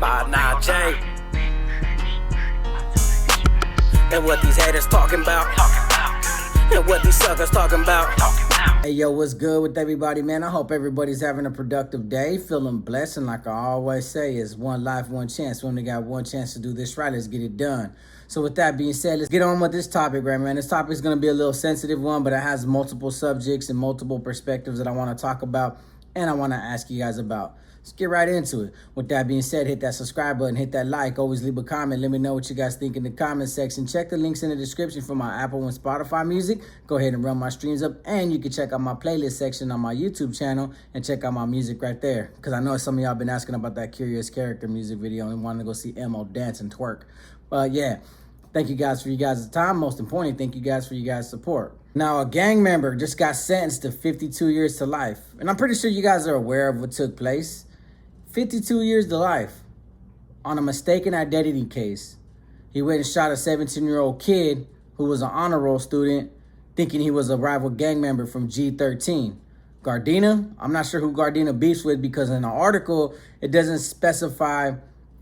by Najee. And what these haters talking about, and what these suckers talking about. Hey, yo, what's good with everybody, man? I hope everybody's having a productive day, feeling blessed. And like I always say, it's one life, one chance. We only got one chance to do this right. Let's get it done. So with that being said, let's get on with this topic, right, man? This topic is going to be a little sensitive one, but it has multiple subjects and multiple perspectives that I want to talk about and I want to ask you guys about. Let's get right into it. With that being said, hit that subscribe button, hit that like, always leave a comment. Let me know what you guys think in the comment section. Check the links in the description for my Apple and Spotify music. Go ahead and run my streams up, and you can check out my playlist section on my YouTube channel and check out my music right there. Because I know some of y'all been asking about that Curious Character music video and wanting to go see Emo dance and twerk. But yeah, thank you guys for you guys' time. Most importantly, thank you guys for you guys' support. Now, a gang member just got sentenced to 52 years to life. And I'm pretty sure you guys are aware of what took place. 52 years to life on a mistaken identity case. He went and shot a 17-year-old kid who was an honor roll student, thinking he was a rival gang member from G13. Gardena, I'm not sure who Gardena beefs with, because in the article, it doesn't specify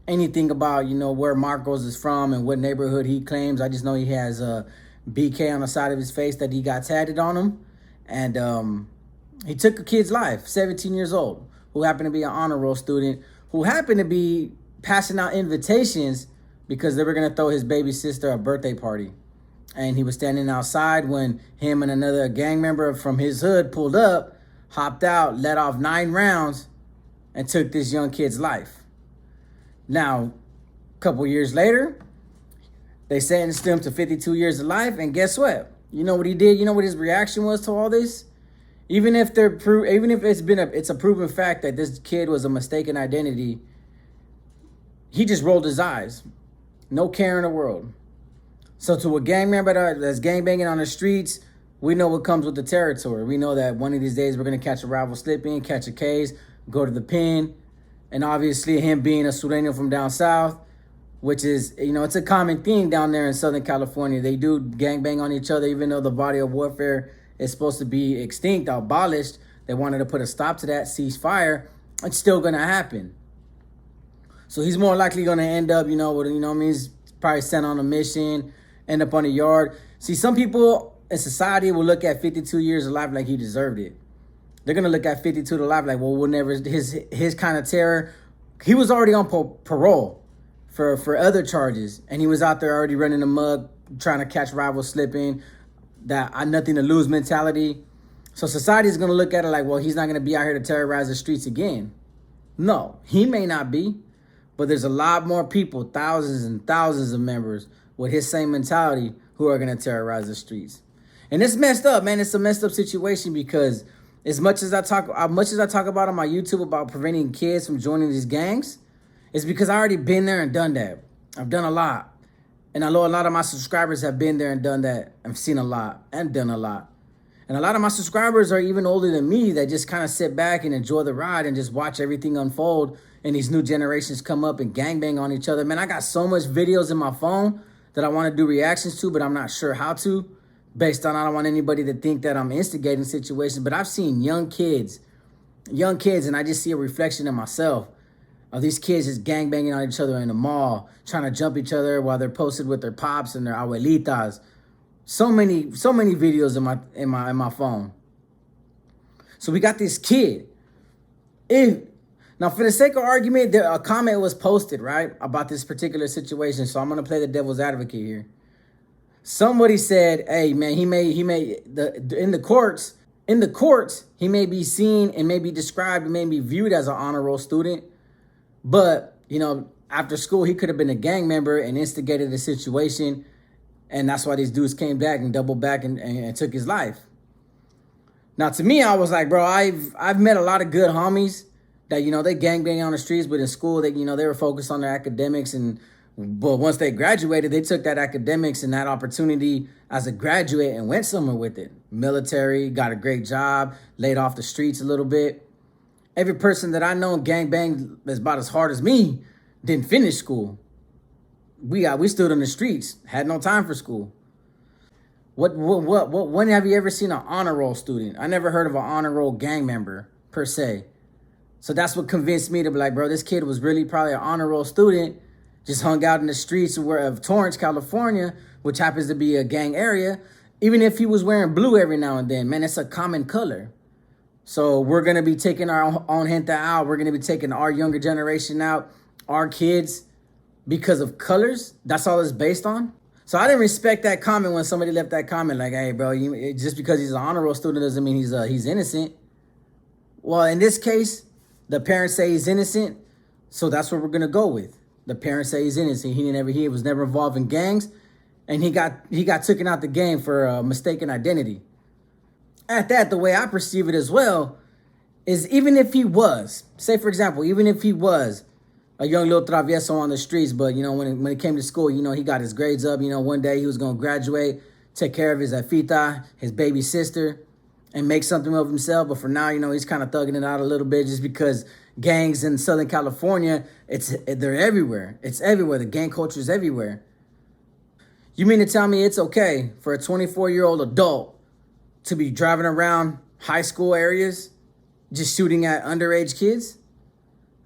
anything about, where Marcos is from and what neighborhood he claims. I just know he has a BK on the side of his face that he got tatted on him. And he took a kid's life, 17 years old, who happened to be an honor roll student, who happened to be passing out invitations because they were going to throw his baby sister a birthday party. And he was standing outside when him and another gang member from his hood pulled up, hopped out, let off 9 rounds, and took this young kid's life. Now, a couple years later, they sentenced him to 52 years of life, and guess what? You know what he did? You know what his reaction was to all this? Even if it's a proven fact that this kid was a mistaken identity, he just rolled his eyes. No care in the world. So to a gang member that's gangbanging on the streets, we know what comes with the territory. We know that one of these days we're going to catch a rival slipping, catch a case, go to the pen. And obviously him being a Sureño from down south, which is, it's a common thing down there in Southern California. They do gangbang on each other, even though the body of warfare is supposed to be extinct, abolished. They wanted to put a stop to that, ceasefire. It's still going to happen. So he's more likely going to end up, he's probably sent on a mission, end up on a yard. See, some people in society will look at 52 years of life like he deserved it. They're going to look at 52 to life like, well, we'll never, his kind of terror. He was already on parole for other charges. And he was out there already running the mug, trying to catch rivals slipping, that I nothing to lose mentality. So society is going to look at it like, well, he's not going to be out here to terrorize the streets again. No, he may not be, but there's a lot more people, thousands and thousands of members with his same mentality who are going to terrorize the streets. And it's messed up, man. It's a messed up situation, because as much as I talk about on my YouTube about preventing kids from joining these gangs, it's because I already been there and done that. I've done a lot. And I know a lot of my subscribers have been there and done that. I've seen a lot and done a lot. And a lot of my subscribers are even older than me, that just kind of sit back and enjoy the ride and just watch everything unfold and these new generations come up and gangbang on each other. Man, I got so much videos in my phone that I want to do reactions to, but I'm not sure how to, based on I don't want anybody to think that I'm instigating situations. But I've seen young kids, and I just see a reflection in myself of these kids just gangbanging on each other in the mall, trying to jump each other while they're posted with their pops and their abuelitas. So many videos in my phone. So we got this kid. Now, for the sake of argument, a comment was posted, right, about this particular situation. So I'm gonna play the devil's advocate here. Somebody said, "Hey, man, in the courts, he may be seen and may be described and may be viewed as an honor roll student. But, after school, he could have been a gang member and instigated the situation. And that's why these dudes came back and doubled back and took his life." Now, to me, I was like, bro, I've met a lot of good homies that, they gangbang on the streets, but in school, they were focused on their academics. But once they graduated, they took that academics and that opportunity as a graduate and went somewhere with it. Military, got a great job, laid off the streets a little bit. Every person that I know gangbanged as about as hard as me didn't finish school. We stood on the streets, had no time for school. When have you ever seen an honor roll student? I never heard of an honor roll gang member per se. So that's what convinced me to be like, bro, this kid was really probably an honor roll student, just hung out in the streets of Torrance, California, which happens to be a gang area. Even if he was wearing blue every now and then, man, it's a common color. So we're going to be taking our own gente out. We're going to be taking our younger generation out, our kids, because of colors. That's all it's based on. So I didn't respect that comment when somebody left that comment like, hey, bro, just because he's an honor roll student doesn't mean he's innocent. Well, in this case, the parents say he's innocent, so that's what we're going to go with. The parents say he's innocent. He was never involved in gangs, and he got taken out the game for mistaken identity. At that, the way I perceive it as well is even if he was, say for example, even if he was a young little travieso on the streets, but when it came to school, he got his grades up. One day he was gonna graduate, take care of his afita, his baby sister, and make something of himself. But for now, he's kind of thugging it out a little bit just because gangs in Southern California, they're everywhere. It's everywhere. The gang culture is everywhere. You mean to tell me it's okay for a 24-year-old adult to be driving around high school areas just shooting at underage kids?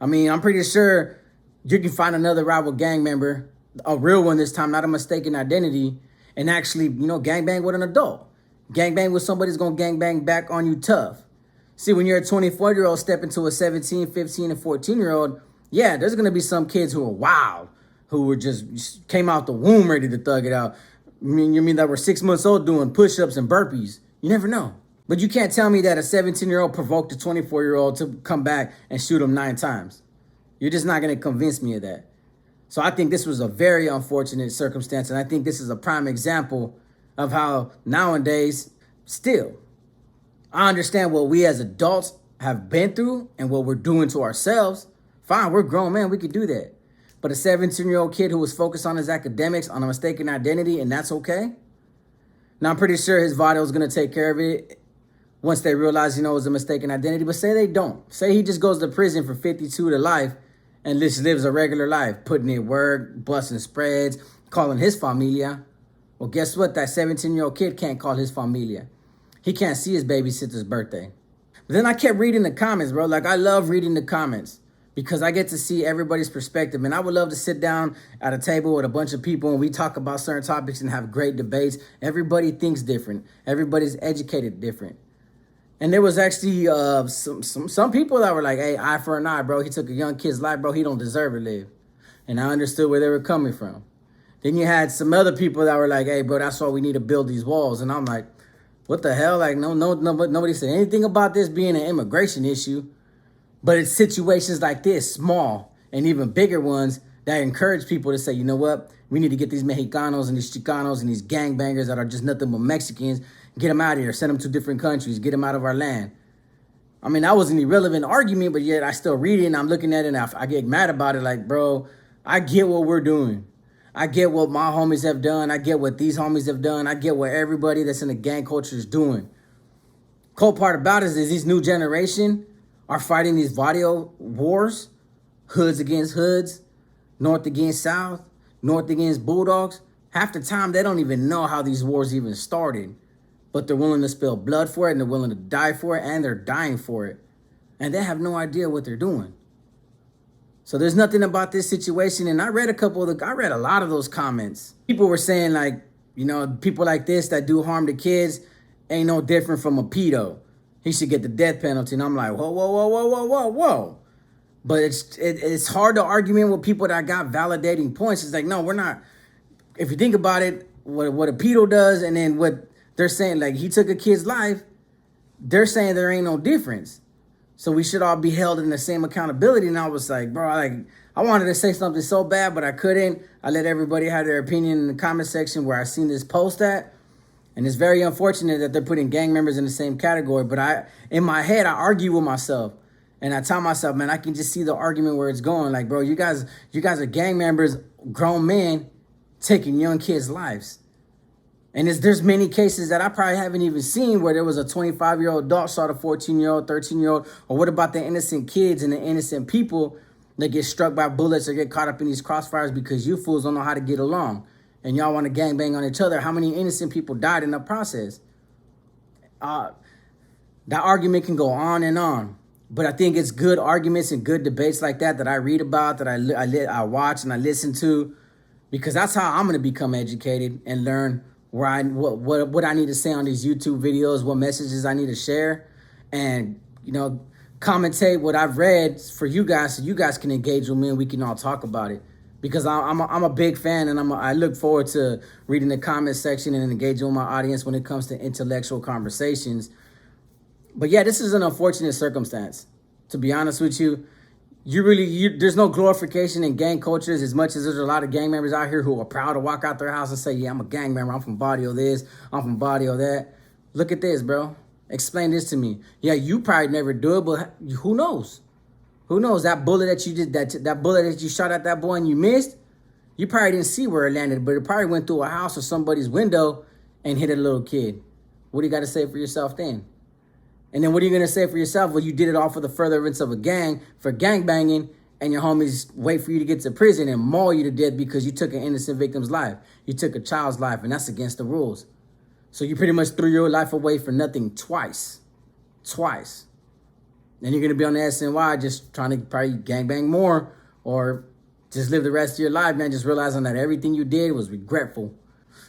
I mean, I'm pretty sure you can find another rival gang member, a real one this time, not a mistaken identity, and actually, gangbang with an adult. Gangbang with somebody who's going to gangbang back on you tough. See, when you're a 24-year-old step into a 17, 15, and 14-year-old, yeah, there's going to be some kids who are wild, who were just came out the womb ready to thug it out. You mean that were 6 months old doing push-ups and burpees? You never know. But you can't tell me that a 17-year-old provoked a 24-year-old to come back and shoot him 9 times. You're just not going to convince me of that. So I think this was a very unfortunate circumstance, and I think this is a prime example of how nowadays, still, I understand what we as adults have been through and what we're doing to ourselves. Fine, we're grown men, we could do that. But a 17-year-old kid who was focused on his academics, on a mistaken identity, and that's okay? Now, I'm pretty sure his Vado is going to take care of it once they realize, it was a mistaken identity. But say they don't. Say he just goes to prison for 52 to life and just lives a regular life, putting in work, busting spreads, calling his familia. Well, guess what? That 17-year-old kid can't call his familia. He can't see his babysitter's birthday. But then I kept reading the comments, bro. Like, I love reading the comments because I get to see everybody's perspective. And I would love to sit down at a table with a bunch of people and we talk about certain topics and have great debates. Everybody thinks different. Everybody's educated different. And there was actually some people that were like, hey, eye for an eye, bro. He took a young kid's life, bro. He don't deserve to live. And I understood where they were coming from. Then you had some other people that were like, hey, bro, that's why we need to build these walls. And I'm like, what the hell? Like, nobody said anything about this being an immigration issue. But it's situations like this, small and even bigger ones, that encourage people to say, you know what? We need to get these Mexicanos and these Chicanos and these gangbangers that are just nothing but Mexicans, get them out of here, send them to different countries, get them out of our land. I mean, that was an irrelevant argument, but yet I still read it and I'm looking at it and I get mad about it. Like, bro, I get what we're doing. I get what my homies have done. I get what these homies have done. I get what everybody that's in the gang culture is doing. Cool part about it is this new generation are fighting these video wars, hoods against hoods, north against south, north against bulldogs. Half the time, they don't even know how these wars even started. But they're willing to spill blood for it, and they're willing to die for it, and they're dying for it. And they have no idea what they're doing. So there's nothing about this situation. And I read a lot of those comments. People were saying like, people like this that do harm to kids ain't no different from a pedo. He should get the death penalty. And I'm like, whoa. But it's hard to argue with people that got validating points. It's like, no, we're not. If you think about it, what a pedo does and then what they're saying, like he took a kid's life, they're saying there ain't no difference. So we should all be held in the same accountability. And I was like, bro, I wanted to say something so bad, but I couldn't. I let everybody have their opinion in the comment section where I seen this post at. And it's very unfortunate that they're putting gang members in the same category. But in my head, I argue with myself. And I tell myself, man, I can just see the argument where it's going. Like, bro, you guys are gang members, grown men, taking young kids' lives. And there's many cases that I probably haven't even seen where there was a 25-year-old adult shot a 14-year-old, 13-year-old. Or what about the innocent kids and the innocent people that get struck by bullets or get caught up in these crossfires because you fools don't know how to get along. And y'all want to gangbang on each other. How many innocent people died in the process? That argument can go on and on. But I think it's good arguments and good debates like that I read about, that I watch and I listen to, because that's how I'm gonna become educated and learn what I need to say on these YouTube videos, what messages I need to share, and commentate what I've read for you guys, so you guys can engage with me and we can all talk about it. Because I'm a big fan, and I look forward to reading the comment section and engaging with my audience when it comes to intellectual conversations. But yeah, this is an unfortunate circumstance. To be honest with you, there's no glorification in gang cultures, as much as there's a lot of gang members out here who are proud to walk out their house and say, yeah, I'm a gang member, I'm from Barrio this, I'm from Barrio that. Look at this, bro. Explain this to me. Yeah, you probably never do it, but who knows? Who knows? That bullet that you did, that bullet that you shot at that boy and you missed, you probably didn't see where it landed, but it probably went through a house or somebody's window and hit a little kid. What do you got to say for yourself then? And then what are you going to say for yourself? Well, you did it all for the furtherance of a gang, for gang banging, and your homies wait for you to get to prison and maul you to death because you took an innocent victim's life. You took a child's life, and that's against the rules. So you pretty much threw your life away for nothing twice. Twice. And you're going to be on the SNY just trying to probably gangbang more, or just live the rest of your life, man, just realizing that everything you did was regretful.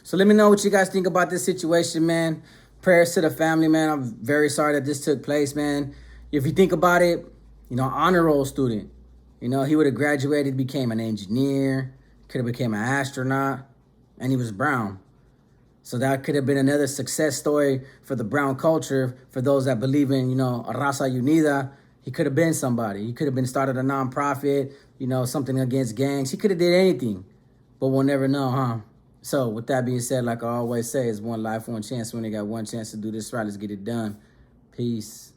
So let me know what you guys think about this situation, man. Prayers to the family, man. I'm very sorry that this took place, man. If you think about it, honor roll student. He would have graduated, became an engineer, could have became an astronaut, and he was brown. So that could have been another success story for the brown culture, for those that believe in, Raza Unida. He could have been somebody. He could have been started a nonprofit, something against gangs. He could have did anything, but we'll never know, huh? So with that being said, like I always say, it's one life, one chance. We only got one chance to do this right. Let's get it done. Peace.